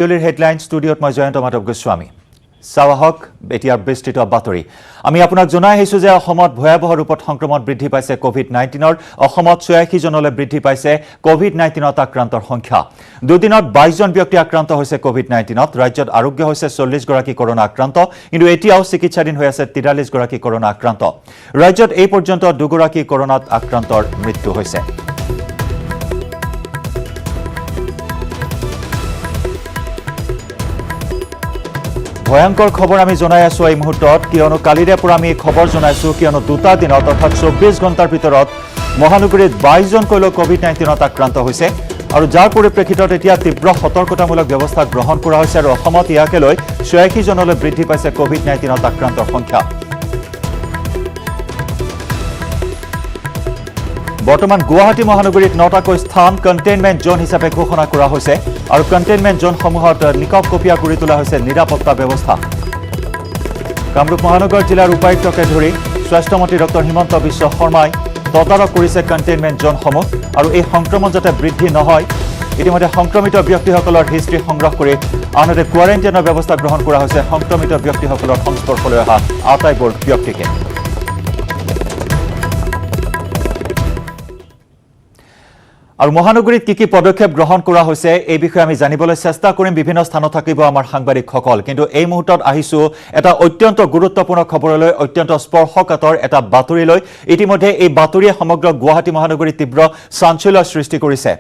Daily Headline Studio মই জয়ন্ত মাধৱ গোস্বামী সাৱাহক এতিয়াৰ বিস্তৃত বাতৰি আমি আপোনাক জনাই আহিছো যে অসমত ভয়াবহ ৰূপত সংক্ৰমণ বৃদ্ধি পাইছে কোভিড-19ৰ অসমত 86 জনলৈ বৃদ্ধি পাইছে কোভিড-19ত আক্ৰান্তৰ সংখ্যা দুদিনত 22 জন ব্যক্তি আক্ৰান্ত হৈছে কোভিড-19ত ৰাজ্যত আৰোগ্য হৈছে 40 গৰাকী কৰোনা আক্ৰান্ত কিন্তু এতিয়াও চিকিৎসাধীন হৈ আছে 43 গৰাকী কৰোনা আক্ৰান্ত ৰাজ্যত এই পৰ্যন্ত দুগৰাকী কৰোনাত আক্ৰান্তৰ মৃত্যু হৈছে ভয়ংকৰ খবৰ আমি জনাই আছো এই মুহূৰ্তত কিয়নো কালিৰে পৰা আমি খবৰ জনাইছো কিয়নো দুটা দিনত অৰ্থাৎ 24 ঘণ্টাৰ ভিতৰত মহানগৰীত 22 জন কৈলো কোভিড-19ত আক্ৰান্ত হৈছে আৰু যাৰ পৰিপ্ৰেক্ষিতত এতিয়া তীব্ৰ সতৰ্কতামূলক ব্যৱস্থা গ্ৰহণ কৰা হৈছে আৰু অসমত ইয়াকে লৈ 86 জনলৈ বৃদ্ধি পাইছে কোভিড-19ত আক্ৰান্তৰ সংখ্যা বৰ্তমান গুৱাহাটী মহানগৰীত 9টাকৈ স্থান কন্টেইনমেন্ট জোন হিচাপে ঘোষণা কৰা হৈছে আৰু কন্টেইনমেন্ট জোনসমূহত নিকট কপিয়া কৰি তোলা হৈছে নিৰাপত্তা ব্যৱস্থা কামৰূপ মহানগৰ জিলাৰ উপায়ুক্তকে ধৰি স্বাস্থ্যমন্ত্ৰী ডক্টৰ হিমন্ত বিশ্ব শৰ্মাই তদাৰক কৰিছে কন্টেইনমেন্ট জোনসমূহ আৰু এই সংক্ৰমণ যাতে বৃদ্ধি নহয় ইতিমধ্যে সংক্ৰমিত ব্যক্তিসকলৰ হিষ্ট্ৰী সংগ্ৰহ কৰি আনহাতে কোৱাৰেণ্টাইনৰ ব্যৱস্থা গ্ৰহণ কৰা হৈছে সংক্ৰমিত ব্যক্তিসকলৰ সংস্পৰ্শলৈ অহা আটাইবোৰ ব্যক্তিকে আৰু মহানগৰীত কি পদক্ষেপ গ্ৰহণ কৰা হৈছে এই বিষয়ে আমি জানিবলৈ চেষ্টা কৰিম বিভিন্ন স্থানত থাকিব আমাৰ সাংবাদিকসকল কিন্তু এই মুহূৰ্তত আহিছো এটা অত্যন্ত গুৰুত্বপূৰ্ণ খবৰলৈ অত্যন্ত স্পৰ্শকাতৰ এটা বাতৰিলৈ ইতিমধ্যে এই বাতৰিয়ে সমগ্ৰ গুৱাহাটী মহানগৰীত তীব্ৰ চাঞ্চল্যৰ সৃষ্টি কৰিছে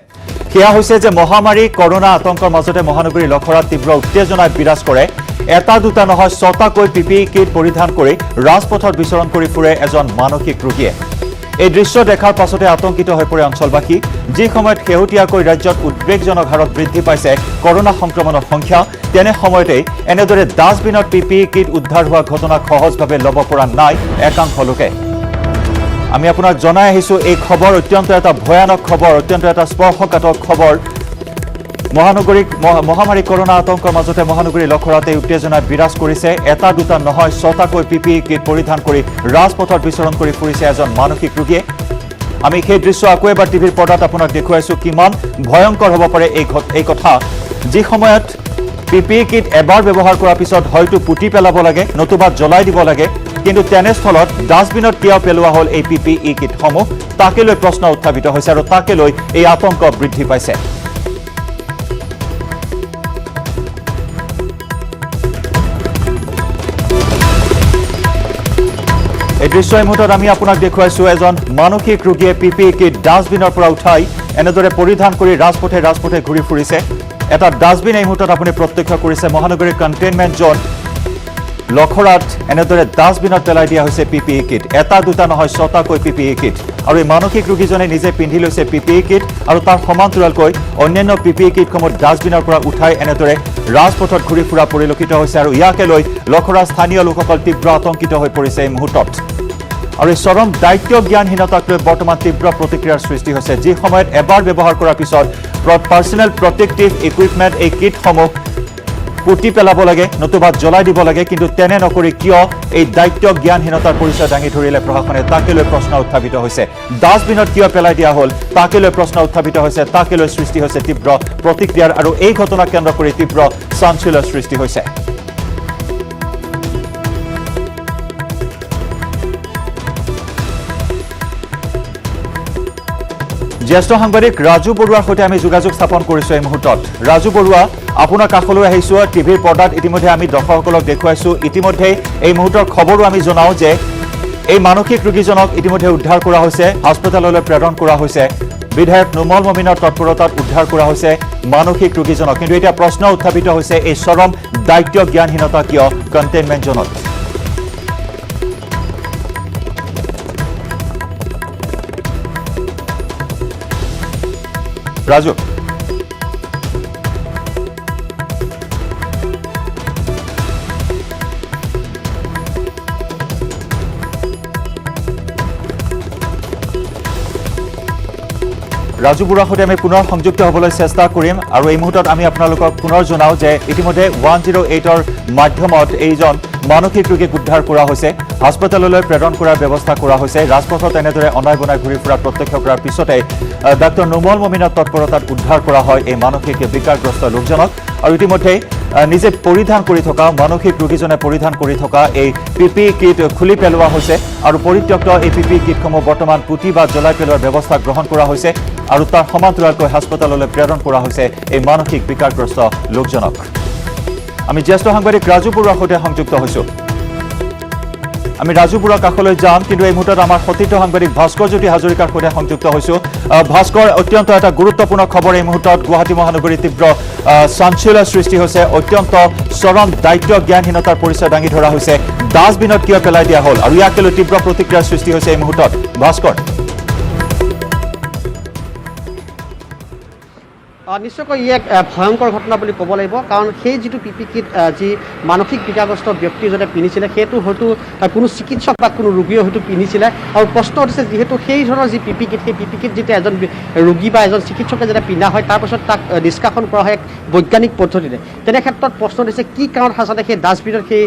সেয়া হৈছে যে মহামাৰী কৰোনা আতংকৰ মাজতে মহানগৰী লখৰাত তীব্ৰ উত্তেজনাই বিৰাজ কৰে এটা দুটা নহয় ছটাকৈ পিপিই কিট পৰিধান কৰি ৰাজপথত বিচৰণ কৰি ফুৰে এজন মানসিক ৰোগীয়ে এই দৃশ্য দেখাৰ পাছতে আতংকিত হৈ পৰে অঞ্চলবাসী যি সময়ত শেহতীয়াকৈ ৰাজ্যত উদ্বেগজনক হাৰত বৃদ্ধি পাইছে কৰোনা সংক্ৰমণৰ সংখ্যা তেনে সময়তে এনেদৰে ডাষ্টবিনত পিপিই কিট উদ্ধাৰ হোৱা ঘটনা সহজভাৱে ল'ব পৰা নাই একাংশ লোকে আমি আপোনাক জনাই আহিছো এই খবৰ অত্যন্ত এটা ভয়ানক খবৰ অত্যন্ত এটা স্পৰ্শকাতৰ খবৰ মহামাৰী কৰোনা আতংকৰ মাজতে মহানগৰী লখৰাতে উত্তেজনা বিৰাজ কৰিছে এটা দুটা নহয় ছটাকৈ পিপিই কিট পৰিধান কৰি ৰাজপথত বিচৰণ কৰি ফুৰিছে এজন মানসিক ৰোগীয়ে আমি সেই দৃশ্য আকৌ এবাৰ টিভিৰ পৰ্দাত আপোনাক দেখুৱাইছো কিমান ভয়ংকৰ হ'ব পাৰে এই কথা যি সময়ত পিপিই কিট এবাৰ ব্যৱহাৰ কৰাৰ পিছত হয়তো পুতি পেলাব লাগে নতুবা জ্বলাই দিব লাগে কিন্তু তেনেস্থলত ডাষ্টবিনত কিয় পেলোৱা হ'ল এই পিপিই কিটসমূহ তাকে লৈ প্ৰশ্ন উত্থাপিত হৈছে আৰু তাকে লৈ এই আতংক বৃদ্ধি পাইছে এই দৃশ্য এই মুহূৰ্তত আমি আপোনাক দেখুৱাইছো এজন মানসিক ৰোগীয়ে পিপিই কিট ডাষ্টবিনৰ পৰা উঠাই এনেদৰে পৰিধান কৰি ৰাজপথে ঘূৰি ফুৰিছে এটা ডাষ্টবিন এই মুহূৰ্তত আপুনি প্ৰত্যক্ষ কৰিছে মহানগৰীৰ কণ্টেইনমেণ্ট জোন লখৰাত এনেদৰে ডাষ্টবিনত পেলাই দিয়া হৈছে পিপিই কিট এটা দুটা নহয় ছটাকৈ পিপিই কিট আৰু এই মানসিক ৰোগীজনে নিজে পিন্ধি লৈছে পিপিই কিট আৰু তাৰ সমান্তৰালকৈ অন্যান্য পিপিই কিটসমূহ ডাষ্টবিনৰ পৰা উঠাই এনেদৰে ৰাজপথত ঘূৰি ফুৰা পৰিলক্ষিত হৈছে আৰু ইয়াকে লৈ লখৰাৰ স্থানীয় লোকসকল তীব্ৰ আতংকিত হৈ পৰিছে এই মুহূৰ্তত আৰু এই চৰম দায়িত্ব জ্ঞানহীনতাক লৈ বৰ্তমান তীব্ৰ প্ৰতিক্ৰিয়াৰ সৃষ্টি হৈছে যি সময়ত এবাৰ ব্যৱহাৰ কৰাৰ পিছত পাৰ্চনেল প্ৰটেক্টিভ ইকুইপমেণ্ট এই কিটসমূহ পুতি পেলাব লাগে নতুবা জ্বলাই দিব লাগে কিন্তু তেনে নকৰি কিয় এই দায়িত্ব জ্ঞানহীনতাৰ পৰিচয় দাঙি ধৰিলে প্ৰশাসনে তাকে লৈ প্ৰশ্ন উত্থাপিত হৈছে ডাষ্টবিনত কিয় পেলাই দিয়া হ'ল তাকে লৈ প্ৰশ্ন উত্থাপিত হৈছে তাকে লৈ সৃষ্টি হৈছে তীব্ৰ প্ৰতিক্ৰিয়াৰ আৰু এই ঘটনাক কেন্দ্ৰ কৰি তীব্ৰ চাঞ্চল্যৰ সৃষ্টি হৈছে জ্যেষ্ঠ সাংবাদিক ৰাজু বৰুৱাৰ সৈতে আমি যোগাযোগ স্থাপন কৰিছো এই মুহূৰ্তত ৰাজু বৰুৱা আপোনাৰ কাষলৈ আহিছো টিভিৰ পৰ্দাত ইতিমধ্যে আমি দৰ্শকসকলক দেখুৱাইছো ইতিমধ্যে এই মুহূৰ্তৰ খবৰো আমি জনাও যে এই মানসিক ৰোগীজনক ইতিমধ্যে উদ্ধাৰ কৰা হৈছে হাস্পতাললৈ প্ৰেৰণ কৰা হৈছে বিধায়ক নুমল মমিনৰ তৎপৰতাত উদ্ধাৰ কৰা হৈছে মানসিক ৰোগীজনক কিন্তু এতিয়া প্ৰশ্ন উত্থাপিত হৈছে এই চৰম দায়িত্ব জ্ঞানহীনতা কিয় কণ্টেইনমেণ্ট জোনত ৰাজু ৰাজু বৰুৱাৰ সৈতে আমি পুনৰ সংযুক্ত হ'বলৈ চেষ্টা কৰিম আৰু এই মুহূৰ্তত আমি আপোনালোকক পুনৰ জনাও যে ইতিমধ্যে 108ৰ মাধ্যমত এইজন মানসিক ৰোগীক উদ্ধাৰ কৰা হৈছে হাস্পতাললৈ প্ৰেৰণ কৰাৰ ব্যৱস্থা কৰা হৈছে ৰাজপথত এনেদৰে অনাই বনাই ঘূৰি ফুৰা প্ৰত্যক্ষ কৰাৰ পিছতে ডাক্তৰ নুমল মমিনৰ তৎপৰতাত উদ্ধাৰ কৰা হয় এই মানসিক বিকাৰগ্ৰস্ত লোকজনক আৰু ইতিমধ্যে নিজে পৰিধান কৰি থকা মানসিক ৰোগীজনে পৰিধান কৰি থকা এই পিপি কিট খুলি পেলোৱা হৈছে আৰু পৰিত্যক্ত এই পিপি কিটসমূহ বৰ্তমান পুতি বা জ্বলাই পেলোৱাৰ ব্যৱস্থা গ্ৰহণ কৰা হৈছে আৰু তাৰ সমান্তৰালকৈ হাস্পতাললৈ প্ৰেৰণ কৰা হৈছে এই মানসিক বিকাৰগ্ৰস্ত লোকজনক আমি জ্যেষ্ঠ সাংবাদিক ৰাজু বৰুৱাৰ সৈতে সংযুক্ত হৈছোঁ আমি ৰাজু বৰুৱাৰ কাষলৈ যাম কিন্তু এই মুহূৰ্তত আমাৰ সতীৰ্থ সাংবাদিক ভাস্কৰ জ্যোতি হাজৰিকাৰ সৈতে সংযুক্ত হৈছোঁ ভাস্কৰ অত্যন্ত এটা গুৰুত্বপূৰ্ণ খবৰ এই মুহূৰ্তত গুৱাহাটী মহানগৰীত তীব্ৰ চাঞ্চল্যৰ সৃষ্টি হৈছে অত্যন্ত চৰম দায়িত্ব জ্ঞানহীনতাৰ পৰিচয় দাঙি ধৰা হৈছে ডাষ্টবিনত কিয় পেলাই দিয়া হ'ল আৰু ইয়াক লৈ তীব্ৰ প্ৰতিক্ৰিয়াৰ সৃষ্টি হৈছে এই মুহূৰ্তত ভাস্কৰ নিশ্চয়কৈ ই এক ভয়ংকৰ ঘটনা বুলি ক'ব লাগিব কাৰণ সেই যিটো পিপি কিট যি মানসিক বিকাৰগ্ৰস্ত ব্যক্তিজনে পিন্ধিছিলে সেইটো হয়তো কোনো চিকিৎসক বা কোনো ৰোগীয়ে হয়তো পিন্ধিছিলে আৰু প্ৰশ্ন উঠিছে যিহেতু সেই ধৰণৰ যি পিপি কিট সেই পিপি কিট যেতিয়া এজন ৰোগী বা এজন চিকিৎসকে যেতিয়া পিন্ধা হয় তাৰপাছত তাক নিষ্কাশন কৰা হয় এক বৈজ্ঞানিক পদ্ধতিৰে তেনে ক্ষেত্ৰত প্ৰশ্ন উঠিছে কি কাৰণত আচলতে সেই ডাষ্টবিনত সেই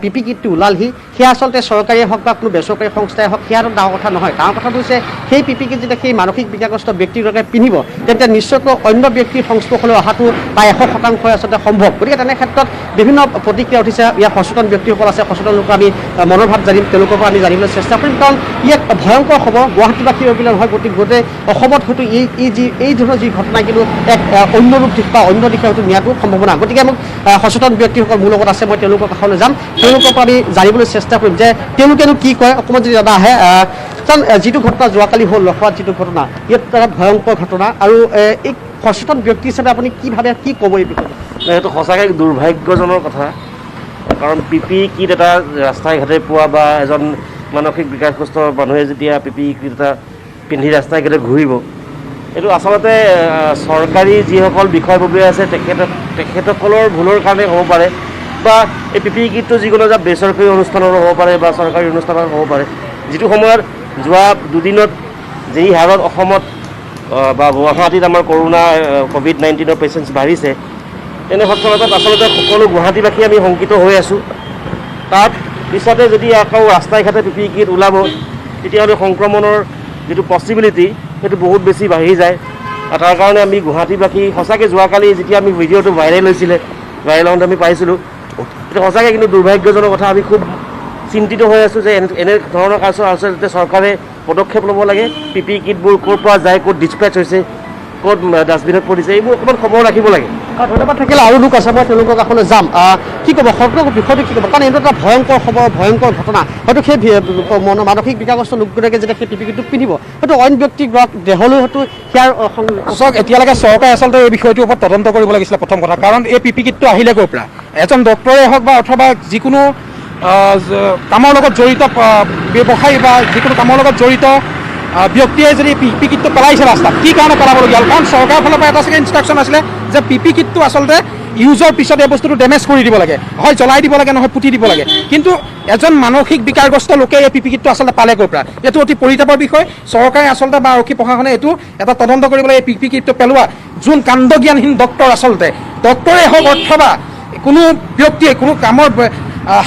পিপি কিটটো ওলালহি সেয়া আচলতে চৰকাৰীয়ে হওক বা কোনো বেচৰকাৰী সংস্থাই হওক সেয়াটো ডাঙৰ কথা নহয় ডাঙৰ কথাটো হৈছে সেই পিপি কিট যেতিয়া সেই মানসিক বিকাৰগ্ৰস্ত ব্যক্তিগৰাকীয়ে পিন্ধিব তেন্তে নিশ্চয়কৈ অন্য ব্যক্তিৰ সংস্পৰ্শলৈ অহাটো প্ৰায় 100% আচলতে সম্ভৱ গতিকে তেনে ক্ষেত্ৰত বিভিন্ন প্ৰতিক্ৰিয়া উঠিছে ইয়াৰ সচেতন ব্যক্তিসকল আছে সচেতন লোকৰ আমি মনৰ ভাৱ জানিম তেওঁলোকৰ পৰা আমি জানিবলৈ চেষ্টা কৰিম কাৰণ ই এক ভয়ংকৰ খবৰ গুৱাহাটীবাসীৰ বাবে নহয় গোটেই অসমত হয়তো এই ধৰণৰ যি ঘটনা কিন্তু এক অন্য ৰূপ দিশ বা অন্য দিশে হয়তো নিয়াটো সম্ভাৱনা গতিকে মোক সচেতন ব্যক্তিসকল মোৰ লগত আছে মই তেওঁলোকৰ কাষলৈ যাম তেওঁলোকৰ পৰা আমি জানিবলৈ চেষ্টা কৰিম যে তেওঁলোকেনো কি কয় অকণমান যদি দাদা আহে কাৰণ যিটো ঘটনা যোৱাকালি হ'ল লখৰাত যিটো ঘটনা ইয়াত এটা ভয়ংকৰ ঘটনা আৰু এই সচেতন ব্যক্তি হিচাপে আপুনি কি ভাবে কি ক'ব এই বিষয়ে এইটো সঁচাকৈ দুৰ্ভাগ্যজনক কথা কাৰণ পিপি কিট এটা ৰাস্তাই ঘাটে পোৱা বা এজন মানসিক বিকাৰগ্ৰস্ত মানুহে যেতিয়া পিপি কিট এটা পিন্ধি ৰাস্তাই ঘাটে ঘূৰিব এইটো আচলতে চৰকাৰী যিসকল বিষয়ববীয়া আছে তেখেতসকলৰ ভুলৰ কাৰণে হ'ব পাৰে বা এই পিপি কিটটো যিকোনো এটা বেচৰকাৰী অনুষ্ঠানৰো হ'ব পাৰে বা চৰকাৰী অনুষ্ঠানৰ হ'ব পাৰে যিটো সময়ত যোৱা দুদিনত যি হাৰত অসমত বা গুৱাহাটীত আমাৰ কৰোণা COVID-19 পেচেণ্টছ বাঢ়িছে তেনে ক্ষেত্ৰত আচলতে সকলো গুৱাহাটীবাসী আমি শংকিত হৈ আছোঁ তাৰ পিছতে যদি আকৌ ৰাস্তাই ঘাটে পিপি কিট ওলাব তেতিয়াহ'লে সংক্ৰমণৰ যিটো পচিবিলিটি সেইটো বহুত বেছি বাঢ়ি যায় আৰু তাৰ কাৰণে আমি গুৱাহাটীবাসী সঁচাকৈ যোৱাকালি যেতিয়া আমি ভিডিঅ'টো ভাইৰেল হৈছিলে ভাইৰেল হওঁতে আমি পাইছিলোঁ এতিয়া সঁচাকৈ কিন্তু দুৰ্ভাগ্যজনক কথা আমি খুব চিন্তিত হৈ আছোঁ যে এনে ধৰণৰ আচলতে চৰকাৰে পদক্ষেপ ল'ব লাগে পিপি কিটবোৰ ক'ৰ পৰা যায় ক'ত ডিছপেচ হৈছে ক'ত ডাষ্টবিনত পৰিছে এইবোৰ অকণমান খবৰ ৰাখিব লাগে ধন্যবাদ থাকিলে আৰু লোক আছে মই তেওঁলোকৰ কাষলৈ যাম কি ক'ব সৰ্বক বিষয়টো কি ক'ব কাৰণ এইটো এটা ভয়ংকৰ খবৰ ভয়ংকৰ ঘটনা হয়তো সেই মানসিক বিকাৰগ্ৰস্ত লোকগৰাকীয়ে যেতিয়া সেই পিপি কিটটো পিন্ধিব হয়তো অইন ব্যক্তিক দেহলৈ হয়তো সেয়াৰ চাওক এতিয়ালৈকে চৰকাৰে আচলতে এই বিষয়টোৰ ওপৰত তদন্ত কৰিব লাগিছিলে প্ৰথম কথা কাৰণ এই পিপি কিটটো আহিলে ক'ৰ পৰা এজন ডক্তৰে হওক বা অথবা যিকোনো কামৰ লগত জড়িত ব্যৱসায়ী বা যিকোনো কামৰ লগত জড়িত ব্যক্তিয়ে যদি পিপি কিটটো পেলাইছে ৰাস্তাত কি কাৰণে পেলাবলগীয়া হ'ল কাৰণ চৰকাৰৰ ফালৰ পৰা এটা চাগে ইনষ্ট্ৰাকশ্যন আছিলে যে পিপি কিটটো আচলতে ইউজৰ পিছত এই বস্তুটো ডেমেজ কৰি দিব লাগে হয় জ্বলাই দিব লাগে নহয় পুতি দিব লাগে কিন্তু এজন মানসিক বিকাৰগ্ৰস্ত লোকে এই পিপি কিটটো আচলতে পালে ক'ৰ পৰা এইটো অতি পৰিতাপৰ বিষয় চৰকাৰে আচলতে বা আৰক্ষী প্ৰশাসনে এইটো এটা তদন্ত কৰিব লাগে এই পিপি কিটটো পেলোৱা যোন কাণ্ডজ্ঞানহীন ডক্তৰ আচলতে ডক্তৰে হওক অথবা কোনো ব্যক্তিয়ে কোনো কামৰ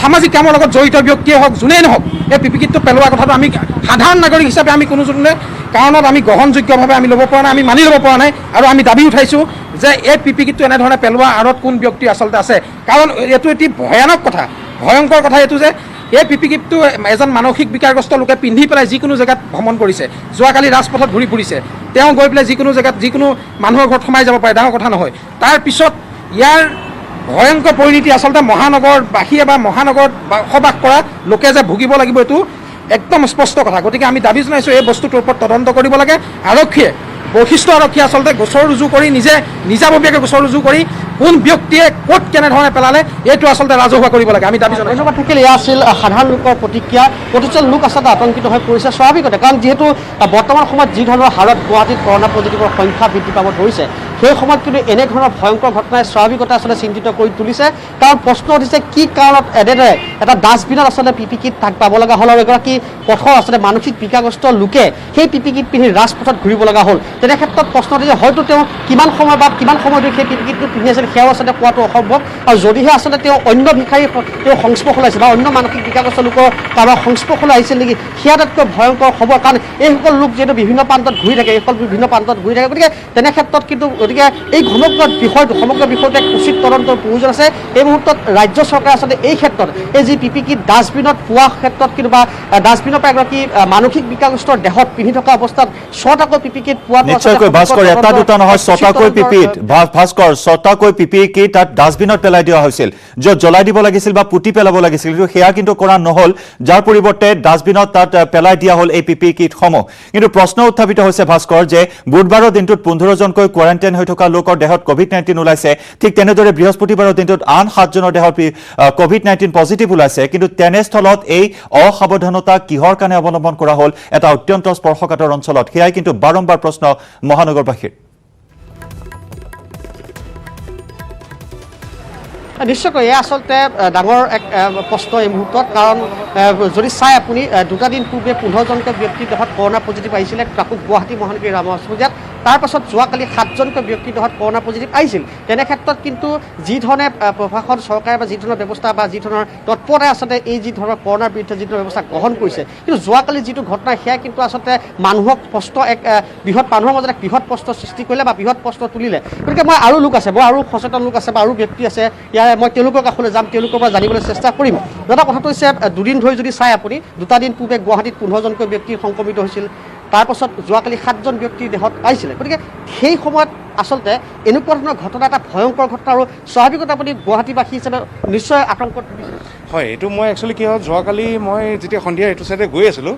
সামাজিক কামৰ লগত জড়িত ব্যক্তিয়ে হওক যোনেই নহওক এই পিপি কিটটো পেলোৱা কথাটো আমি সাধাৰণ নাগৰিক হিচাপে আমি কোনোজনে কাৰণত আমি গ্ৰহণযোগ্যভাৱে আমি ল'ব পৰা নাই আমি মানি ল'ব পৰা নাই আৰু আমি দাবী উঠাইছোঁ যে এই পিপি কিটটো এনেধৰণে পেলোৱা আঁৰত কোন ব্যক্তি আচলতে আছে কাৰণ এইটো এটি ভয়ানক কথা ভয়ংকৰ কথা এইটো যে এই পিপি কিটটো এজন মানসিক বিকাৰগ্ৰস্ত লোকে পিন্ধি পেলাই যিকোনো জেগাত ভ্ৰমণ কৰিছে যোৱাকালি ৰাজপথত ঘূৰি ফুৰিছে তেওঁ গৈ পেলাই যিকোনো জেগাত যিকোনো মানুহৰ ঘৰত সোমাই যাব পাৰে ডাঙৰ কথা নহয় তাৰপিছত ইয়াৰ ভয়ংকৰ পৰিণতি আচলতে মহানগৰবাসীয়ে বা মহানগৰত বসবাস কৰা লোকে যে ভুগিব লাগিব এইটো একদম স্পষ্ট কথা গতিকে আমি দাবী জনাইছোঁ এই বস্তুটোৰ ওপৰত তদন্ত কৰিব লাগে আৰক্ষীয়ে বৈশিষ্ট্য আৰক্ষীয়ে আচলতে গোচৰ ৰুজু কৰি নিজাববীয়াকৈ গোচৰ ৰুজু কৰি কোন ব্যক্তিয়ে ক'ত কেনেধৰণে পেলালে এইটো আচলতে ৰাজহুৱা কৰিব লাগে আমি দাবী জনাইছোঁ ধন্যবাদ থাকিলে এয়া আছিল সাধাৰণ লোকৰ প্ৰতিক্ৰিয়া প্ৰতিজন লোক আচলতে আতংকিত হৈ পৰিছে স্বাভাৱিকতে কাৰণ যিহেতু বৰ্তমান সময়ত যি ধৰণৰ হাৰত গুৱাহাটীত কৰোণা পজিটিভৰ সংখ্যা বৃদ্ধি পাব ধৰিছে সেই সময়ত কিন্তু এনেধৰণৰ ভয়ংকৰ ঘটনাই স্বাভাৱিকতা আচলতে চিন্তিত কৰি তুলিছে কাৰণ প্ৰশ্ন উঠিছে কি কাৰণত এনেদৰে এটা ডাষ্টবিনত আচলতে পিপি কিট পাব লগা হ'ল আৰু এগৰাকী পথৰ আচলতে মানসিক বিকাৰগ্ৰস্ত লোকে সেই পিপি কিট পিন্ধি ৰাজপথত ঘূৰিব লগা হ'ল তেনে ক্ষেত্ৰত প্ৰশ্ন উঠিছে হয়তো তেওঁ কিমান সময় বা কিমান সময় ধৰি সেই পিপি কিটটো পিন্ধি আছিল সেয়াও আচলতে কোৱাটো অসম্ভৱ আৰু যদিহে আচলতে তেওঁ অন্য ভিক্ষাৰী তেওঁ সংস্পৰ্শলৈ আহিছে বা অন্য মানসিক বিকাৰগ্ৰস্ত লোকৰ কাৰোবাৰ সংস্পৰ্শলৈ আহিছিল নেকি সেয়া আটাইতকৈ ভয়ংকৰ হ'ব কাৰণ এইসকল লোক যিহেতু বিভিন্ন প্ৰান্তত ঘূৰি থাকে এইসকল বিভিন্ন প্ৰান্তত ঘূৰি থাকে গতিকে তেনে ক্ষেত্ৰত কিন্তু গতিকে এই সমগ্ৰ বিষয়টো এক উচিত তদন্তৰ প্ৰয়োজন আছে এই মুহূৰ্তত ৰাজ্য চৰকাৰে আচলতে এই ক্ষেত্ৰত এই যি পিপি কিট ডাষ্টবিনত পোৱা ক্ষেত্ৰত কিন্তু বা ডাষ্টবিনৰ পৰা এগৰাকী মানসিক বিকাৰগ্ৰস্তৰ দেহত পিন্ধি থকা অৱস্থাত 6টাকৈ পিপি কিট পোৱাটো নিশ্চয়কৈ ভাস্কৰ এটা দুটা নহয় 6টাকৈ পিপি ভাস্কৰ 6টাকৈ পিপি কিট তাত ডাষ্টবিনত পেলাই দিয়া হৈছিল য'ত জ্বলাই দিব লাগিছিল বা পুতি পেলাব লাগিছিল কিন্তু সেয়া কিন্তু কৰা নহ'ল যাৰ পৰিৱৰ্তে ডাষ্টবিনত তাত পেলাই দিয়া হ'ল এই পিপি কিটসমূহ কিন্তু প্ৰশ্ন উত্থাপিত হৈছে ভাস্কৰ যে বুধবাৰৰ দিনটোত 15জনকৈ কোৱাৰেণ্টাইন হৈ থকা লোকৰ দেহত COVID-19 ওলাইছে ঠিক তেনেদৰে বৃহস্পতিবাৰৰ দিনটোত আন 7জনৰ দেহত COVID-19 পজিটিভ ওলাইছে কিন্তু তেনেস্থলত এই অসাৱধানতা কিহৰ কাৰণে অৱলম্বন কৰা হ'ল এটা অত্যন্ত স্পৰ্শকাতৰ অঞ্চলত সেয়াই কিন্তু বাৰম্বাৰ প্ৰশ্ন মহানগৰবাসীৰ নিশ্চয়কৈ এয়া আচলতে ডাঙৰ এক প্ৰশ্ন এই মুহূৰ্তত কাৰণ যদি চাই আপুনি 2টা দিন পূৰ্বে 15জনকৈ ব্যক্তিৰ দেহত কৰোণা পজিটিভ আহিছিলে তাকো গুৱাহাটী মহানগৰীৰ ৰাম হস্পিটেলত তাৰ পাছত যোৱাকালি 7জনকৈ ব্যক্তিৰ দেহত কৰোণা পজিটিভ আহিছিল তেনে ক্ষেত্ৰত কিন্তু যি ধৰণে প্ৰশাসন চৰকাৰে বা যি ধৰণৰ ব্যৱস্থা বা যি ধৰণৰ তৎপৰতাই আচলতে এই যি ধৰণৰ কৰোণাৰ বিৰুদ্ধে যি ধৰণৰ ব্যৱস্থা গ্ৰহণ কৰিছে কিন্তু যোৱাকালি যিটো ঘটনা সেয়া কিন্তু আচলতে মানুহক প্ৰশ্ন এক মানুহৰ মাজত এক বৃহৎ প্ৰশ্ন সৃষ্টি কৰিলে বা বৃহৎ প্ৰশ্ন তুলিলে গতিকে মই আৰু লোক আছে আৰু সচেতন লোক আছে বা আৰু ব্যক্তি আছে মই তেওঁলোকৰ কাষলৈ যাম তেওঁলোকৰ পৰা জানিবলৈ চেষ্টা কৰিম দাদা কথাটো হৈছে 2 দিন ধৰি যদি চাই আপুনি 2টা দিন পূৰ্বে গুৱাহাটীত 15জনকৈ ব্যক্তি সংক্ৰমিত হৈছিল তাৰপাছত যোৱাকালি 7জন ব্যক্তিৰ দেহত আহিছিলে গতিকে সেই সময়ত আচলতে এনেকুৱা ধৰণৰ ঘটনা এটা ভয়ংকৰ ঘটনা আৰু স্বাভাৱিকতে আপুনি গুৱাহাটীবাসী হিচাপে নিশ্চয় আতংকত হয় এইটো মই একচুৱেলি কি হ'ল যোৱাকালি মই যেতিয়া সন্ধিয়া এইটো চাইডে গৈ আছিলোঁ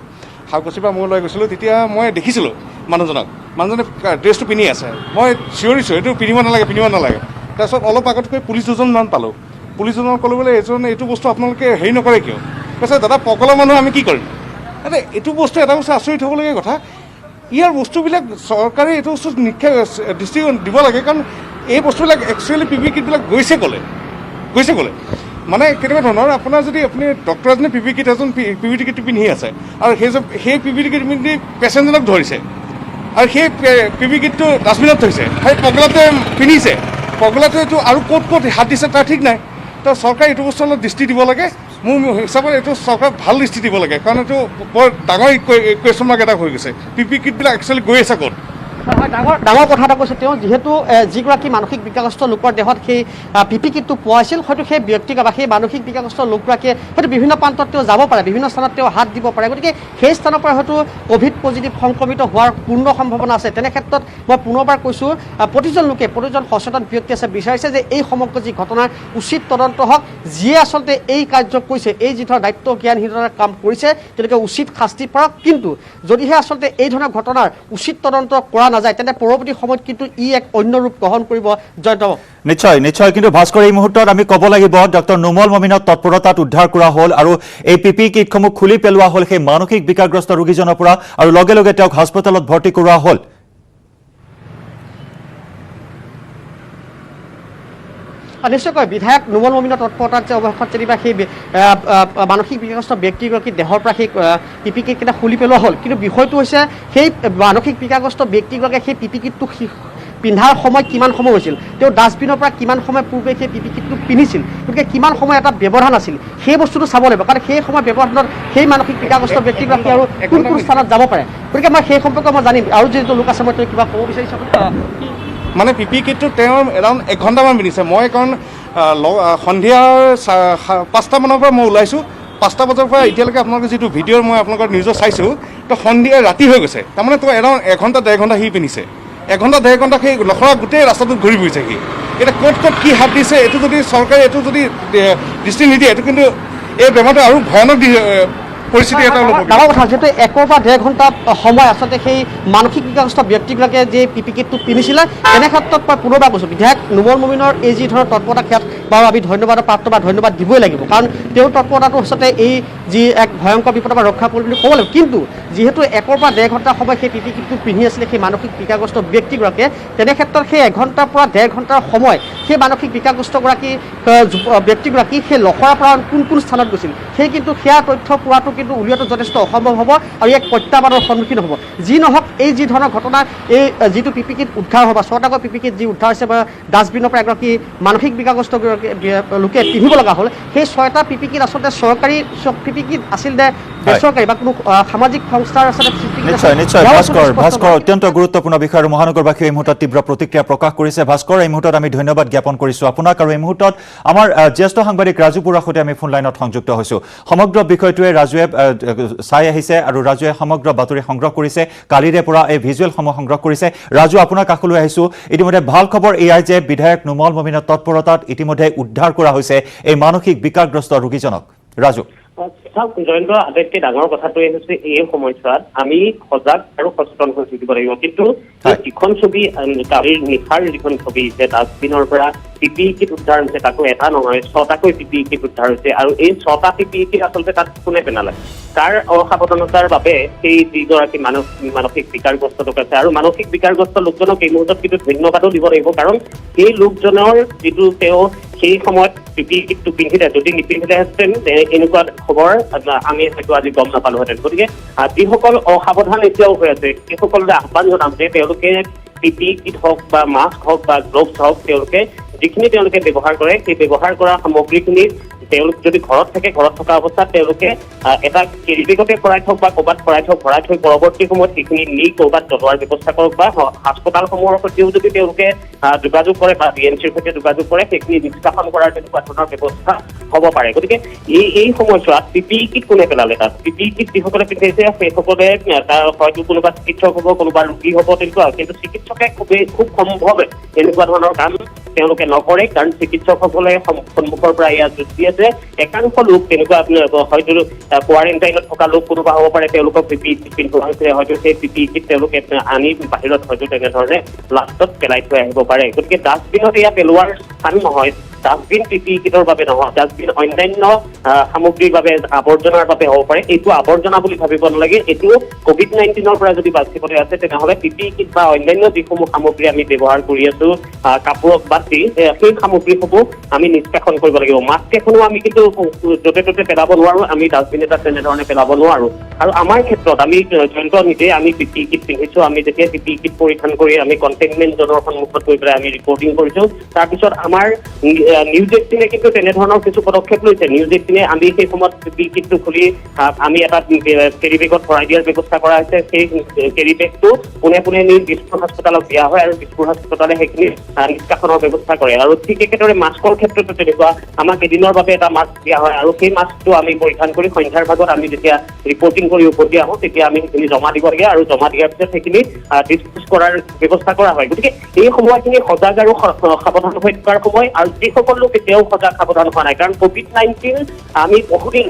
হাউকচিৰ পৰা মই লৈ গৈছিলোঁ তেতিয়া মই দেখিছিলোঁ মানুহজনে ড্ৰেছটো পিন্ধি আছে মই চিঞৰিছোঁ এইটো পিন্ধিব নালাগে তাৰপিছত অলপ আগতকৈ পুলিচ 2জনমান পালোঁ পুলিচ 2জনক ক'লোঁ বোলে এইটো বস্তু আপোনালোকে হেৰি নকৰে কিয় কৈছে দাদা পগলা মানুহ আমি কি কৰিম এইটো বস্তু এটা বস্তু আচৰিত হ'বলগীয়া কথা ইয়াৰ বস্তুবিলাক চৰকাৰে এইটো বস্তু দৃষ্টি দিব লাগে কাৰণ এই বস্তুবিলাক একচুৱেলি পিপি কিটবিলাক গৈছে ক'লে মানে কেনেকুৱা ধৰণৰ আপোনাৰ যদি আপুনি ডক্টৰ এজনে পিপি কিটটো পিন্ধি আছে আৰু সেই পিপি কিট পিন্ধি পেচেণ্টজনক ধৰিছে আৰু সেই পিপি কিটটো ডাষ্টবিনত থৈছে সেই পগলাটোৱে পিন্ধিছে পগলাটোৱে এইটো আৰু ক'ত হাত দিছে তাৰ ঠিক নাই তো চৰকাৰে এইটো বস্তু অলপ দৃষ্টি দিব লাগে মোৰ হিচাপত এইটো চৰকাৰে ভাল দৃষ্টি দিব লাগে কাৰণ এইটো বৰ ডাঙৰ কুৱেশ্যন মাৰ্ক এটা হৈ গৈছে পিপি কিটবিলাক একচুৱেলি গৈ আছে ক'ত ডাঙৰ কথা এটা কৈছে তেওঁ যিহেতু যিগৰাকী মানসিক বিকাৰগ্ৰস্ত লোকৰ দেহত সেই পিপি কিটটো পোৱা আছিল হয়তো সেই ব্যক্তিগত বা সেই মানসিক বিকাৰগ্ৰস্ত লোকগৰাকীয়ে হয়তো বিভিন্ন প্ৰান্তত তেওঁ যাব পাৰে বিভিন্ন স্থানত তেওঁ হাত দিব পাৰে গতিকে সেই স্থানৰ পৰা হয়তো ক'ভিড পজিটিভ সংক্ৰমিত হোৱাৰ পূৰ্ণ সম্ভাৱনা আছে তেনে ক্ষেত্ৰত মই পুনৰবাৰ কৈছোঁ প্ৰতিজন সচেতন ব্যক্তি আছে বিচাৰিছে যে এই সমগ্ৰ যি ঘটনাৰ উচিত তদন্ত হওক যিয়ে আচলতে এই কাৰ্য কৰিছে এই যি ধৰণৰ দায়িত্ব জ্ঞানহীনতাৰ কাম কৰিছে তেওঁলোকে উচিত শাস্তি পাওক কিন্তু যদিহে আচলতে এই ধৰণৰ ঘটনাৰ উচিত তদন্ত কৰা নাযায় তেন্তে পৰৱৰ্তী সময়ত কিন্তু ই এক অন্য ৰূপ গ্ৰহণ কৰিব জয়ন্ত নিশ্চয় কিন্তু ভাস্কৰ এই মুহূৰ্তত আমি ক'ব লাগিব ডক্টৰ নুমল মমিনক তৎপৰতাত উদ্ধাৰ কৰা হ'ল আৰু এই পিপি কিটসমূহ খুলি পেলোৱা হ'ল সেই মানসিক বিকাৰগ্ৰস্ত ৰোগীজনৰ পৰা আৰু লগে লগে তেওঁক হাস্পতালত ভৰ্তি কৰোৱা হ'ল নিশ্চয়কৈ বিধায়ক নুমল মমিনৰ তৎপৰতাত যে অৱশেষত যেনিবা সেই মানসিক বিকাৰগ্ৰস্ত ব্যক্তিগৰাকীৰ দেহৰ পৰা সেই পিপি কিটকেইটা খুলি পেলোৱা হ'ল কিন্তু বিষয়টো হৈছে সেই মানসিক বিকাৰগ্ৰস্ত ব্যক্তিগৰাকীয়ে সেই পিপি কিটটো পিন্ধাৰ সময় কিমান সময় হৈছিল তেওঁ ডাষ্টবিনৰ পৰা কিমান সময় পূৰ্বে সেই পিপি কিটটো পিন্ধিছিল গতিকে কিমান সময় এটা ব্যৱধান আছিল সেই বস্তুটো চাব লাগিব কাৰণ সেই সময় ব্যৱধানত সেই মানসিক বিকাৰগ্ৰস্ত ব্যক্তিগৰাকী আৰু কোন স্থানত যাব পাৰে গতিকে মই সেই সম্পৰ্কে মই জানিম আৰু যিটো লোক আছে মই তেওঁ কিবা ক'ব বিচাৰিছোঁ মানে পিপি কিটটো তেওঁ এৰাউণ্ড 1 ঘণ্টামান পিন্ধিছে মই কাৰণ সন্ধিয়া 5টামানৰ পৰা মই ওলাইছোঁ 5টা বজাৰ পৰা এতিয়ালৈকে আপোনালোকে যিটো ভিডিঅ' মই আপোনালোকৰ নিউজত চাইছোঁ তো সন্ধিয়া ৰাতি হৈ গৈছে তাৰমানে তো এৰাউণ্ড 1 ঘণ্টা 1.5 ঘণ্টা সি পিন্ধিছে 1 ঘণ্টা 1.5 ঘণ্টা সেই লখৰা গোটেই ৰাস্তাটোত ঘূৰি ফুৰিছে সি এতিয়া ক'ত কি হাত দিছে এইটো যদি চৰকাৰে এইটো যদি দৃষ্টি নিদিয়ে এইটো কিন্তু এই বেমাৰটো আৰু ভয়ানক পৰিস্থিতি এটা ল'ব ডাঙৰ কথা যিহেতু 1 পৰা 1.5 ঘণ্টা সময় আচলতে সেই মানসিক বিকাৰগ্ৰস্ত ব্যক্তিগৰাকীয়ে যে পিপি কিটটো পিন্ধিছিলে তেনে ক্ষেত্ৰত মই পুনৰবাৰ কৈছোঁ বিধায়ক নুমল মমিনৰ এই যি ধৰণৰ তৎপৰতা বাৰু আমি ধন্যবাদৰ প্ৰাপ্ত বা ধন্যবাদ দিবই লাগিব, কাৰণ তেওঁৰ তৎপৰতাটো আচলতে এই যি এক ভয়ংকৰ বিপদৰ পৰা ৰক্ষা কৰিব বুলি ক'ব লাগিব। কিন্তু যিহেতু 1 পৰা 1.5 ঘণ্টা সময় সেই পিপি কিটটো পিন্ধি আছিলে সেই মানসিক বিকাৰগ্ৰস্ত ব্যক্তিগৰাকীয়ে, তেনে ক্ষেত্ৰত সেই 1 ঘণ্টাৰ পৰা 1.5 ঘণ্টাৰ সময় সেই মানসিক বিকাৰগ্ৰস্তগৰাকী ব্যক্তিগৰাকী সেই লখৰাৰ পৰা কোন স্থানত গৈছিল সেই কিন্তু সেয়া তথ্য পোৱাটো কিন্তু উলিওৱাটো যথেষ্ট অসম্ভৱ হ'ব আৰু এক প্ৰত্যাহ্বানৰ সন্মুখীন হ'ব। যি নহওক, এই যি ধৰণৰ ঘটনা, এই যিটো পিপি কিট উদ্ধাৰ হ'ব, 6টাকৈ পিপি কিট যি উদ্ধাৰ হৈছে বা ডাষ্টবিনৰ পৰা এগৰাকী মানসিক বিকাৰগ্ৰস্ত লোকে পিন্ধিব লগা হ'ল, সেই 6টা পিপি কিট আচলতে চৰকাৰী পিপি কিট আছিল নে বেচৰকাৰী বা কোনো সামাজিক সংস্থাৰ আচলতে পিপি কিট নিশ্চয় নিশ্চয় ভাস্কৰ অত্যন্ত গুৰুত্বপূৰ্ণ বিষয় আৰু মহানগৰবাসীয়ে এই মুহূৰ্তত তীব্ৰ প্ৰতিক্ৰিয়া প্ৰকাশ কৰিছে। ভাস্কৰ, এই মুহূৰ্তত আমি ধন্যবাদ জ্ঞাপন কৰিছোঁ আপোনাক, আৰু এই মুহূৰ্তত আমাৰ জ্যেষ্ঠ সাংবাদিক ৰাজু বৰুৱাৰ সৈতে আমি ফোন লাইনত সংযুক্ত হৈছোঁ। সমগ্ৰ বিষয়টোৱে ৰাজুৱে চাই আহিছে আৰু ৰাজুৱে সমগ্ৰ বাতৰি সংগ্ৰহ কৰিছে, কালিৰে পৰা এই ভিজুৱেলসমূহ সংগ্ৰহ কৰিছে। ৰাজু, আপোনাৰ কাষলৈ আহিছোঁ। ইতিমধ্যে ভাল খবৰ এয়াই যে বিধায়ক নুমল মমিনৰ তৎপৰতাত ইতিমধ্যে উদ্ধাৰ কৰা হৈছে এই মানসিক বিকাৰগ্ৰস্ত ৰোগীজনক। ৰাজু, জয়ন্ত, আটাইতকৈ ডাঙৰ কথাটোৱে হৈছে এই সময়ছোৱাত আমি সজাগ আৰু সচেতন হৈ থাকিব লাগিব। কিন্তু যিখন ছবি কালিৰ নিশাৰ যিখন ছবি যে ডাষ্টবিনৰ পৰা পিপি কিট উদ্ধাৰ হৈছে, তাকো এটা নহয় 6টাকৈ পিপি কিট উদ্ধাৰ হৈছে, আৰু এই 6টা পিপি কিট আচলতে তাত কোনে পেলালে, তাৰ অসাৱধানতাৰ বাবে সেই যিগৰাকী মানসিক বিকাৰগ্ৰস্ত লোক আছে, আৰু মানসিক বিকাৰগ্ৰস্ত লোকজনক এই মুহূৰ্তত কিন্তু ধন্যবাদো দিব লাগিব, কাৰণ সেই লোকজনৰ যিটো তেওঁ সেই সময়ত পিপি কিটটো পিন্ধিলে, যদি নিপিন্ধিলেহেঁতেন এনেকুৱা খবৰ আমি হয়তো আজি গম নাপালোহেঁতেন। গতিকে যিসকল অসাৱধান এতিয়াও হৈ আছে সেইসকললৈ আহ্বান জনাম যে তেওঁলোকে পিপি কিট হওক বা মাস্ক হওক বা গ্লভছ হওক, যিখিনি তেওঁলোকে ব্যৱহাৰ কৰে সেই ব্যৱহাৰ কৰা সামগ্ৰীখিনি তেওঁলোক যদি ঘৰত থাকে, ঘৰত থকা অৱস্থাত তেওঁলোকে এটা কেৰি বেগতে ভৰাই থওক বা ক'ৰবাত ভৰাই থৈ পৰৱৰ্তী সময়ত সেইখিনি নি ক'ৰবাত জ্বলোৱাৰ ব্যৱস্থা কৰক, বা হাস্পতালসমূহৰ সৈতেও যদি তেওঁলোকে যোগাযোগ কৰে বা BMCৰ সৈতে যোগাযোগ কৰে, সেইখিনি নিষ্কাশন কৰাৰ তেনেকুৱা ধৰণৰ ব্যৱস্থা হ'ব পাৰে। গতিকে এই সময়ছোৱাত পিপি কিট কোনে পেলালে, তাত পিপি কিট যিসকলে পিন্ধিছে সেইসকলে হয়তো কোনোবা চিকিৎসক হ'ব, কোনোবা ৰোগী হ'ব, তেনেকুৱা। কিন্তু চিকিৎসকে খুব সম্ভৱ এনেকুৱা ধৰণৰ কাম তেওঁলোকে নকৰে, কাৰণ চিকিৎসকসকলে সন্মুখৰ পৰা এয়া যুঁজ দি আছে। একাংশ লোক তেনেকুৱা হয়তো কোৱাৰেণ্টাইনত থকা লোক কোনোবা হ'ব পাৰে, তেওঁলোকক পিপি কিট পিন্ধোৱা হৈছে, হয়তো সেই পিপি কিট তেওঁলোকে আনি বাহিৰত হয়তো তেনেধৰণে লাষ্টত পেলাই থৈ আহিব পাৰে। গতিকে ডাষ্টবিনত এয়া পেলোৱাৰ স্থান নহয়, ডাষ্টবিন পিপি কিটৰ বাবে নহয়, ডাষ্টবিন অন্যান্য সামগ্ৰীৰ বাবে, আৱৰ্জনাৰ বাবে হ'ব পাৰে। এইটো আৱৰ্জনা বুলি ভাবিব নালাগে, এইটো COVID-19ৰ পৰা যদি বাচিবলৈ আছে তেনেহ'লে পিপি কিট বা অন্যান্য যিসমূহ সামগ্ৰী আমি ব্যৱহাৰ কৰি আছো কাপোৰক বাদ দি, সেই সামগ্ৰীসমূহ আমি নিষ্কাশন কৰিব লাগিব। মাস্ক এখনো আমি কিন্তু য'তে ত'তে পেলাব নোৱাৰো, আমি ডাষ্টবিন এটা তেনেধৰণে পেলাব নোৱাৰো। আৰু আমাৰ ক্ষেত্ৰত আমি জয়ন্ত নিজে আমি পিপি কিট পিন্ধিছো, আমি যেতিয়া পিপি কিট পৰিধান কৰি আমি কণ্টেইনমেণ্ট জ'নৰ সন্মুখত গৈ পেলাই আমি ৰিপৰ্টিং কৰিছো, তাৰপিছত আমাৰ নিউজ 18 কিন্তু তেনেধৰণৰ কিছু পদক্ষেপ লৈছে। নিউজ 18 আমি সেই সময়ত পিপি কিটটো খুলি আমি এটা কেৰি বেগত ভৰাই দিয়াৰ ব্যৱস্থা কৰা হৈছে। সেই কেৰি বেগটো পোনে পোনে নি দিছপুৰ হাস্পতালক দিয়া হয় আৰু দিছপুৰ হাস্পতালে সেইখিনি নিষ্কাশনৰ ব্যৱস্থা কৰে। আৰু ঠিক একেদৰে মাস্কৰ ক্ষেত্ৰতো তেনেকুৱা, আমাক এদিনৰ বাবে এটা মাস্ক দিয়া হয়, আৰু সেই মাস্কটো আমি পৰিধান কৰি সন্ধ্যাৰ ভাগত আমি যেতিয়া ৰিপৰ্টিং কৰি উভতি আহোঁ তেতিয়া আমি সেইখিনি জমা দিব লাগে, আৰু জমা দিয়াৰ পিছত সেইখিনি ডিছপ'জ কৰাৰ ব্যৱস্থা কৰা হয়। গতিকে এই সময়খিনি সজাগ আৰু সাৱধান হৈ থকাৰ সময়, আৰু যিসকল লোক এতিয়াও সজাগ সাৱধান হোৱা নাই, কাৰণ COVID-19 আমি বহুদিন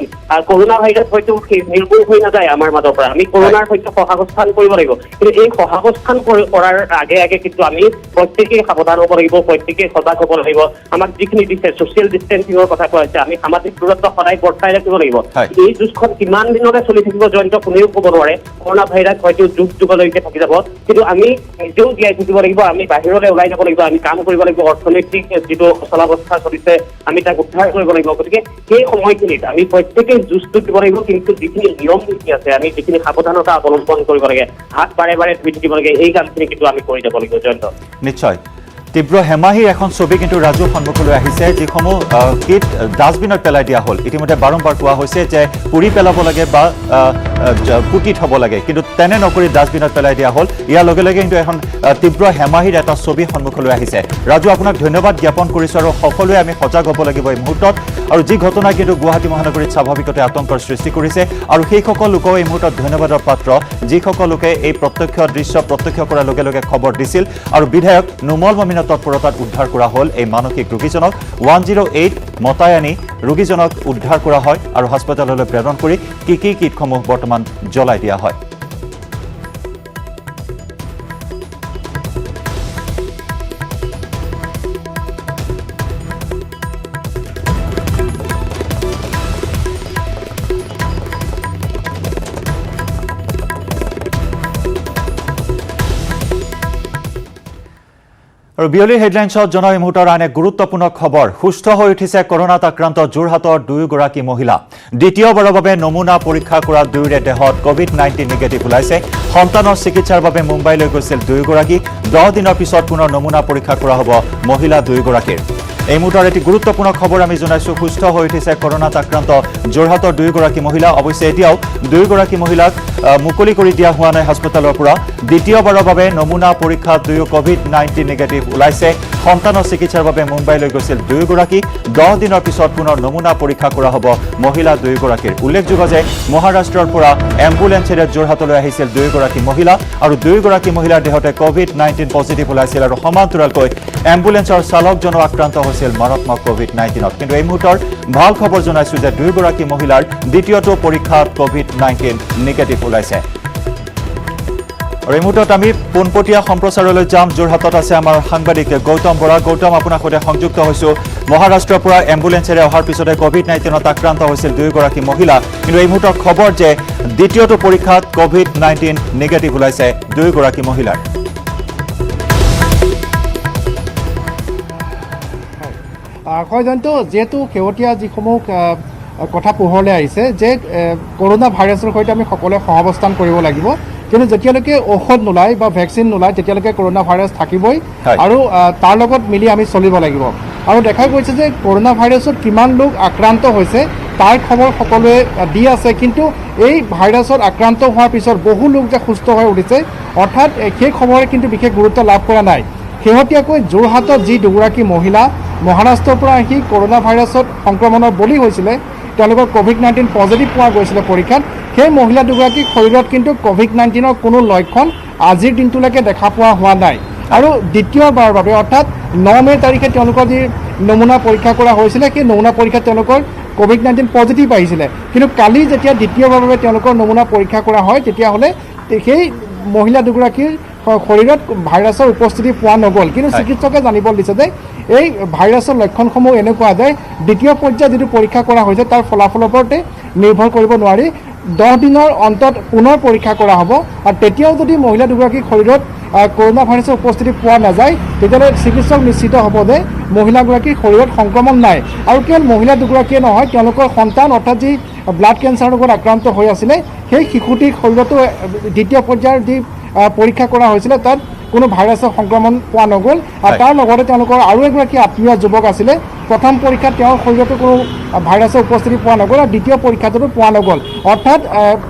কৰোণা ভাইৰাছ হয়তো নিৰ্মূল হৈ নাযায় আমাৰ মাজৰ পৰা, আমি কৰোণাৰ সৈতে সহাৱস্থান কৰিব লাগিব। কিন্তু এই সহাৱস্থান কৰাৰ আগে আগে কিন্তু আমি প্ৰত্যেকেই সাৱধান হ'ব লাগিব, প্ৰত্যেকেই সজাগ হ'ব লাগিব। আমাক যিখিনি দিছে ছ'চিয়েল ডিষ্টেন্সিঙৰ কথা কোৱা হৈছে, আমি সামাজিক দূৰত্ব সদায় বৰ্তাই ৰাখিব লাগিব। এই যুঁজখন কিমান দিনলৈ চলি থাকিব জয়ন্ত কোনেও ক'ব নোৱাৰে, কৰোণা ভাইৰাছ হয়তো যুগলৈকে থাকি যাব, কিন্তু আমি নিজেও জীয়াই থাকিব লাগিব, আমি বাহিৰলৈ ওলাই যাব লাগিব, আমি কাম কৰিব লাগিব, অৰ্থনৈতিক যিটো অচলাৱস্থা চলিছে আমি তাক উদ্ধাৰ কৰিব লাগিব। গতিকে সেই সময়খিনিত আমি প্ৰত্যেকেই যুঁজটো দিব লাগিব, কিন্তু যিখিনি নিয়ম নীতি আছে, আমি যিখিনি সাৱধানতা অৱলম্বন কৰিব লাগে, হাত বাৰে বাৰে ধুই থাকিব লাগে, এই কামখিনি কিন্তু আমি কৰি যাব লাগিব জয়ন্ত। নিশ্চয় তীব্ৰ হেমাহিৰ এখন ছবি কিন্তু ৰাজু সন্মুখলৈ আহিছে, যিসমূহ কিট ডাষ্টবিনত পেলাই দিয়া হ'ল। ইতিমধ্যে বাৰম্বাৰ কোৱা হৈছে যে পুৰি পেলাব লাগে বা পুতি থ'ব লাগে, কিন্তু তেনে নকৰি ডাষ্টবিনত পেলাই দিয়া হ'ল। ইয়াৰ লগে লগে কিন্তু এখন তীব্ৰ হেমাহিৰ এটা ছবি সন্মুখলৈ আহিছে। ৰাজু, আপোনাক ধন্যবাদ জ্ঞাপন কৰিছোঁ, আৰু সকলোৱে আমি সজাগ হ'ব লাগিব এই মুহূৰ্তত। আৰু যি ঘটনাই কিন্তু গুৱাহাটী মহানগৰীত স্বাভাৱিকতে আতংকৰ সৃষ্টি কৰিছে, আৰু সেইসকল লোকক এই মুহূৰ্তত ধন্যবাদৰ পাত্ৰ যিসকল লোকে এই প্ৰত্যক্ষ দৃশ্য প্ৰত্যক্ষ কৰাৰ লগে লগে খবৰ দিছিল, আৰু বিধায়ক নুমল মমিনৰ তৎপৰতাত উদ্ধাৰ কৰা হ'ল এই মানসিক ৰোগীজনক। 108 মতাই আনি ৰোগীজনক উদ্ধাৰ কৰা হয় আৰু হাস্পতাললৈ প্ৰেৰণ কৰি কিটসমূহ বৰ্তমান জ্বলাই দিয়া হয়। আৰু বিয়লিৰ হেডলাইনছত জনাই এই মুহূৰ্তৰ আন এক গুৰুত্বপূৰ্ণ খবৰ সুস্থ হৈ উঠিছে কৰোনাত আক্ৰান্ত যোৰহাটৰ দুয়োগৰাকী মহিলা দ্বিতীয়বাৰৰ বাবে নমুনা পৰীক্ষা কৰা দুয়োৰে দেহত কোভিড-19 নিগেটিভ ওলাইছে সন্তানৰ চিকিৎসাৰ বাবে মুম্বাইলৈ গৈছিল দুয়োগৰাকী 10 দিনৰ পিছত পুনৰ নমুনা পৰীক্ষা কৰা হ'ব মহিলা দুয়োগৰাকীৰ এই মুহূৰ্তৰ এটি গুৰুত্বপূৰ্ণ খবৰ আমি জনাইছো সুস্থ হৈ উঠিছে কৰোনাত আক্ৰান্ত যোৰহাটৰ দুয়োগৰাকী মহিলা অৱশ্যে এতিয়াও দুয়োগৰাকী মহিলাক মুকলি কৰি দিয়া হোৱা নাই হাস্পতালৰ পৰা দ্বিতীয়বাৰৰ বাবে নমুনা পৰীক্ষা দুয়ো কোভিড-19 নিগেটিভ ওলাইছে সন্তানৰ চিকিৎসাৰ বাবে মুম্বাইলৈ গৈছিল দুয়োগৰাকী 10 দিনৰ পিছত পুনৰ নমুনা পৰীক্ষা কৰা হ'ব মহিলা দুয়োগৰাকীৰ উল্লেখযোগ্য যে মহাৰাষ্ট্ৰৰ পৰা এম্বুলেন্সেৰে যোৰহাটলৈ আহিছিল দুয়োগৰাকী মহিলা আৰু দুয়োগৰাকী মহিলাৰ দেহতে কোভিড-19 পজিটিভ ওলাইছিল আৰু সমান্তৰালকৈ এম্বুলেন্সৰ চালকজনো আক্ৰান্ত হৈছিল মাৰাত্মক কোভিড-19ত কিন্তু এই মুহূৰ্তৰ ভাল খবৰ জনাইছো যে দুয়োগৰাকী মহিলাৰ দ্বিতীয়টো পৰীক্ষাত কোভিড-19 নিগেটিভ ওলাইছে আৰু এই মুহূৰ্তত আমি পোনপটীয়া সম্প্ৰচাৰলৈ যাম যোৰহাটত আছে আমাৰ সাংবাদিক গৌতম বৰা গৌতম আপোনাৰ সৈতে সংযুক্ত হৈছো মহাৰাষ্ট্ৰৰ পৰা এম্বুলেন্সেৰে অহাৰ পিছতে কোভিড-19ত আক্ৰান্ত হৈছিল দুয়োগৰাকী মহিলা কিন্তু এই মুহূৰ্তৰ খবৰ যে দ্বিতীয়টো পৰীক্ষাত কোভিড-19 নিগেটিভ ওলাইছে দুয়োগৰাকী মহিলাৰ হয় জয়ন্ত যেহেতু শেহতীয়া যিসমূহ কথা পোহৰলৈ আহিছে যে কৰোনা ভাইৰাছৰ সৈতে আমি সকলোৱে সহাৱস্থান কৰিব লাগিব কিন্তু যেতিয়ালৈকে ঔষধ নোলায় বা ভেকচিন নোলায় তেতিয়ালৈকে কৰোনা ভাইৰাছ থাকিবই আৰু তাৰ লগত মিলি আমি চলিব লাগিব আৰু দেখা গৈছে যে কৰোনা ভাইৰাছত কিমান লোক আক্ৰান্ত হৈছে তাৰ খবৰ সকলোৱে দি আছে কিন্তু এই ভাইৰাছত আক্ৰান্ত হোৱাৰ পিছত বহু লোক যে সুস্থ হৈ উঠিছে অৰ্থাৎ সেই খবৰে কিন্তু বিশেষ গুৰুত্ব লাভ কৰা নাই শেহতীয়াকৈ যোৰহাটত যি দুগৰাকী মহিলা মহাৰাষ্ট্ৰৰ পৰা আহি কৰোনা ভাইৰাছত সংক্ৰমণৰ বলি হৈছিলে তেওঁলোকৰ কোভিড-19 পজিটিভ পোৱা গৈছিলে পৰীক্ষাত সেই মহিলা দুগৰাকীৰ শৰীৰত কিন্তু কোভিড-19ৰ কোনো লক্ষণ আজিৰ দিনটোলৈকে দেখা পোৱা হোৱা নাই আৰু দ্বিতীয়বাৰৰ বাবে অৰ্থাৎ 9 মে তাৰিখে তেওঁলোকৰ যি নমুনা পৰীক্ষা কৰা হৈছিলে সেই নমুনা পৰীক্ষাত তেওঁলোকৰ কোভিড-19 পজিটিভ আহিছিলে কিন্তু কালি যেতিয়া দ্বিতীয়বাৰৰ বাবে তেওঁলোকৰ নমুনা পৰীক্ষা কৰা হয় তেতিয়াহ'লে সেই মহিলা দুগৰাকীৰ শৰীৰত ভাইৰাছৰ উপস্থিতি পোৱা নগ'ল কিন্তু চিকিৎসকে জানিব দিছে যে এই ভাইৰাছৰ লক্ষণসমূহ এনেকুৱা যে দ্বিতীয় পৰ্যায়ত যিটো পৰীক্ষা কৰা হৈছে তাৰ ফলাফলৰ ওপৰতে নিৰ্ভৰ কৰিব নোৱাৰি 10 দিনৰ অন্তত পুনৰ পৰীক্ষা কৰা হ'ব আৰু তেতিয়াও যদি মহিলা দুগৰাকীৰ শৰীৰত কৰোনা ভাইৰাছৰ উপস্থিতি পোৱা নাযায় তেতিয়াহ'লে চিকিৎসক নিশ্চিত হ'ব যে মহিলাগৰাকীৰ শৰীৰত সংক্ৰমণ নাই আৰু কেৱল মহিলা দুগৰাকীয়ে নহয় তেওঁলোকৰ সন্তান অৰ্থাৎ যি ব্লাড কেঞ্চাৰৰ লগত আক্ৰান্ত হৈ আছিলে সেই শিশুটিৰ শৰীৰতো দ্বিতীয় পৰ্যায়ৰ যি পৰীক্ষা কৰা হৈছিলে তাত কোনো ভাইৰাছৰ সংক্ৰমণ পোৱা নগ'ল আৰু তাৰ লগতে তেওঁলোকৰ আৰু এগৰাকী আত্মীয় যুৱক আছিলে প্ৰথম পৰীক্ষাত তেওঁৰ শৰীৰতো কোনো ভাইৰাছৰ উপস্থিতি পোৱা নগ'ল আৰু দ্বিতীয় পৰীক্ষাটোতো পোৱা নগ'ল অৰ্থাৎ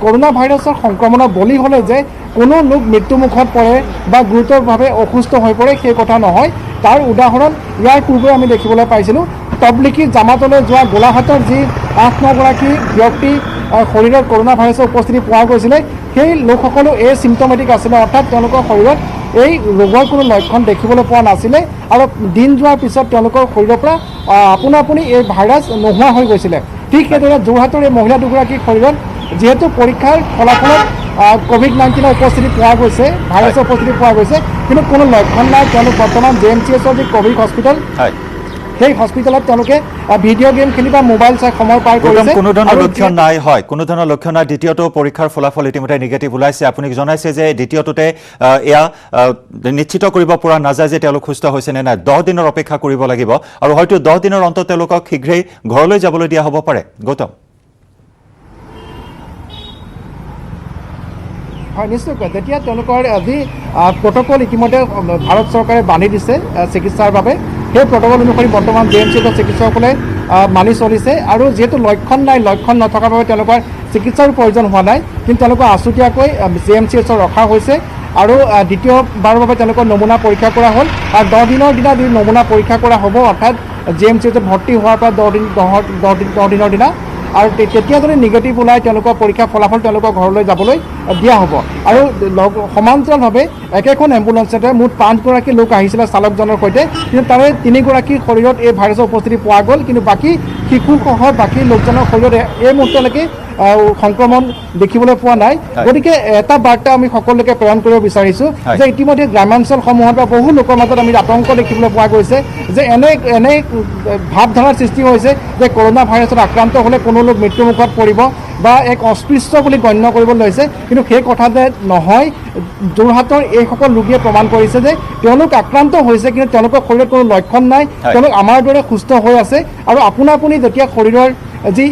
কৰোনা ভাইৰাছৰ সংক্ৰমণৰ বলি হ'লে যে কোনো লোক মৃত্যুমুখত পৰে বা গুৰুতৰভাৱে অসুস্থ হৈ পৰে সেই কথা নহয় তাৰ উদাহৰণ ইয়াৰ পূৰ্বে আমি দেখিবলৈ পাইছিলোঁ তবলিকি জামাতলৈ যোৱা গোলাঘাটৰ যি 8-9 গৰাকী ব্যক্তি শৰীৰত কৰোনা ভাইৰাছৰ উপস্থিতি পোৱা গৈছিলে সেই লোকসকলো এই চিম্পটমেটিক আছিলে অৰ্থাৎ তেওঁলোকৰ শৰীৰত এই ৰোগৰ কোনো লক্ষণ দেখিবলৈ পোৱা নাছিলে আৰু দিন যোৱাৰ পিছত তেওঁলোকৰ শৰীৰৰ পৰা আপোনা এই ভাইৰাছ নোহোৱা হৈ গৈছিলে ঠিক সেইদৰে যোৰহাটৰ এই মহিলা দুগৰাকীৰ শৰীৰত যিহেতু পৰীক্ষাৰ ফলাফলত কোভিড-19ৰ উপস্থিতি পোৱা গৈছে ভাইৰাছৰ উপস্থিতি পোৱা গৈছে কিন্তু কোনো লক্ষণ নাই তেওঁলোক বৰ্তমান JMCHৰ যি কোভিড হস্পিটেল সেই হস্পিটেলত তেওঁলোকে ভিডিঅ' গেম খেলি বা মোবাইল চাই সময় পাৰ কৰিছে কোনো ধৰণৰ লক্ষণ নাই হয় কোনো ধৰণৰ লক্ষণ নাই দ্বিতীয়টো পৰীক্ষাৰ ফলাফল ইতিমধ্যে নিগেটিভ ওলাইছে আপুনি জনাইছে যে দ্বিতীয়টোতে এয়া নিশ্চিত কৰিব পৰা নাযায় যে তেওঁলোক সুস্থ হৈছে নে নাই 10 দিনৰ অপেক্ষা কৰিব লাগিব আৰু হয়তো 10 দিনৰ অন্তত তেওঁলোকক শীঘ্ৰেই ঘৰলৈ যাবলৈ দিয়া হ'ব পাৰে গৌতম হয় নিশ্চয়কৈ যেতিয়া তেওঁলোকৰ আজি প্ৰট'কল ইতিমধ্যে ভাৰত চৰকাৰে বান্ধি দিছে চিকিৎসাৰ বাবে সেই প্ৰট'কল অনুসৰি বৰ্তমান JMCHৰ চিকিৎসকসকলে মানি চলিছে আৰু যিহেতু লক্ষণ নাই লক্ষণ নথকাৰ বাবে তেওঁলোকৰ চিকিৎসাৰ প্ৰয়োজন হোৱা নাই কিন্তু তেওঁলোকক আছুতীয়াকৈ JMCHৰ ৰখা হৈছে আৰু দ্বিতীয়বাৰৰ বাবে তেওঁলোকৰ নমুনা পৰীক্ষা কৰা হ'ল আৰু 10 দিনৰ দিনা যি নমুনা পৰীক্ষা কৰা হ'ব অৰ্থাৎ JMCHত ভৰ্তি হোৱাৰ পৰা 10 দিনৰ দিনা আৰু তেতিয়া যদি নিগেটিভ ওলায় তেওঁলোকৰ পৰীক্ষা ফলাফল তেওঁলোকৰ ঘৰলৈ যাবলৈ দিয়া হ'ব আৰু সমান্তৰালভাৱে একেখন এম্বুলেন্সতে মুঠ 5 গৰাকী লোক আহিছিলে চালকজনৰ সৈতে কিন্তু তাৰে 3 গৰাকীৰ শৰীৰত এই ভাইৰাছৰ উপস্থিতি পোৱা গ'ল কিন্তু বাকী শিশুসহ বাকী লোকজনৰ শৰীৰত এই মুহূৰ্তলৈকে সংক্ৰমণ দেখিবলৈ পোৱা নাই গতিকে এটা বাৰ্তা আমি সকলোকে প্ৰেৰণ কৰিব বিচাৰিছোঁ যে ইতিমধ্যে গ্ৰামাঞ্চলসমূহত বা বহু লোকৰ মাজত আমি আতংক দেখিবলৈ পোৱা গৈছে যে এনে ভাৱধাৰাৰ সৃষ্টি হৈছে যে কৰোনা ভাইৰাছত আক্ৰান্ত হ'লে কোনো লোক মৃত্যুমুখত পৰিব বা এক অস্পৃশ্য বুলি গণ্য কৰিব লৈছে কিন্তু সেই কথা যে নহয় যোৰহাটৰ এইসকল ৰোগীয়ে প্ৰমাণ কৰিছে যে তেওঁলোক আক্ৰান্ত হৈছে কিন্তু তেওঁলোকৰ শৰীৰত কোনো লক্ষণ নাই তেওঁলোক আমাৰ দৰে সুস্থ হৈ আছে আৰু আপোনা আপুনি যেতিয়া শৰীৰৰ যি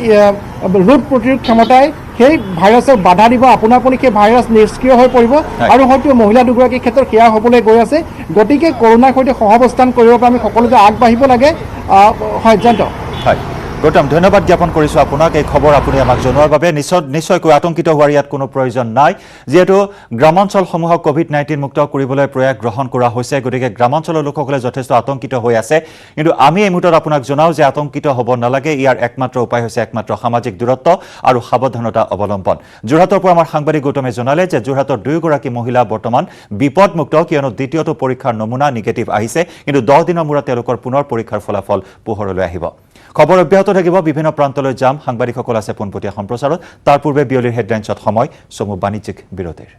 ৰোগ প্ৰতিৰোধ ক্ষমতাই সেই ভাইৰাছক বাধা দিব আপোনা আপুনি সেই ভাইৰাছ নিষ্ক্ৰিয় হৈ পৰিব আৰু হয়তো মহিলা দুগৰাকীৰ ক্ষেত্ৰত সেয়া হ'বলৈ গৈ আছে গতিকে কৰোণাৰ সৈতে সহাৱস্থান কৰিব বাবে আমি সকলোতে আগবাঢ়িব লাগে হয় জয়ন্ত হয় গৌতম ধন্যবাদ জ্ঞাপন কৰিছোঁ আপোনাক এই খবৰ আপুনি আমাক জনোৱাৰ বাবে নিশ্চয়কৈ আতংকিত হোৱাৰ ইয়াত কোনো প্ৰয়োজন নাই যিহেতু গ্ৰামাঞ্চলসমূহক COVID-19 মুক্ত কৰিবলৈ প্ৰয়াস গ্ৰহণ কৰা হৈছে গতিকে গ্ৰামাঞ্চলৰ লোকসকলে যথেষ্ট আতংকিত হৈ আছে কিন্তু আমি এই মুহূৰ্তত আপোনাক জনাওঁ যে আতংকিত হ'ব নালাগে ইয়াৰ একমাত্ৰ উপায় হৈছে একমাত্ৰ সামাজিক দূৰত্ব আৰু সাৱধানতা অৱলম্বন যোৰহাটৰ পৰা আমাৰ সাংবাদিক গৌতমে জনালে যে যোৰহাটৰ দুয়োগৰাকী মহিলা বৰ্তমান বিপদমুক্ত কিয়নো দ্বিতীয়টো পৰীক্ষাৰ নমুনা নিগেটিভ আহিছে কিন্তু 10 দিনৰ মূৰত তেওঁলোকৰ পুনৰ পৰীক্ষাৰ ফলাফল পোহৰলৈ আহিব খবৰ অব্যাহত থাকিব বিভিন্ন প্ৰান্তলৈ যাম সাংবাদিকসকল আছে পোনপটীয়া সম্প্ৰচাৰত তাৰ পূৰ্বে বিয়লিৰ হেডলাইনছত সময় চমু বাণিজ্যিক বিৰতিৰ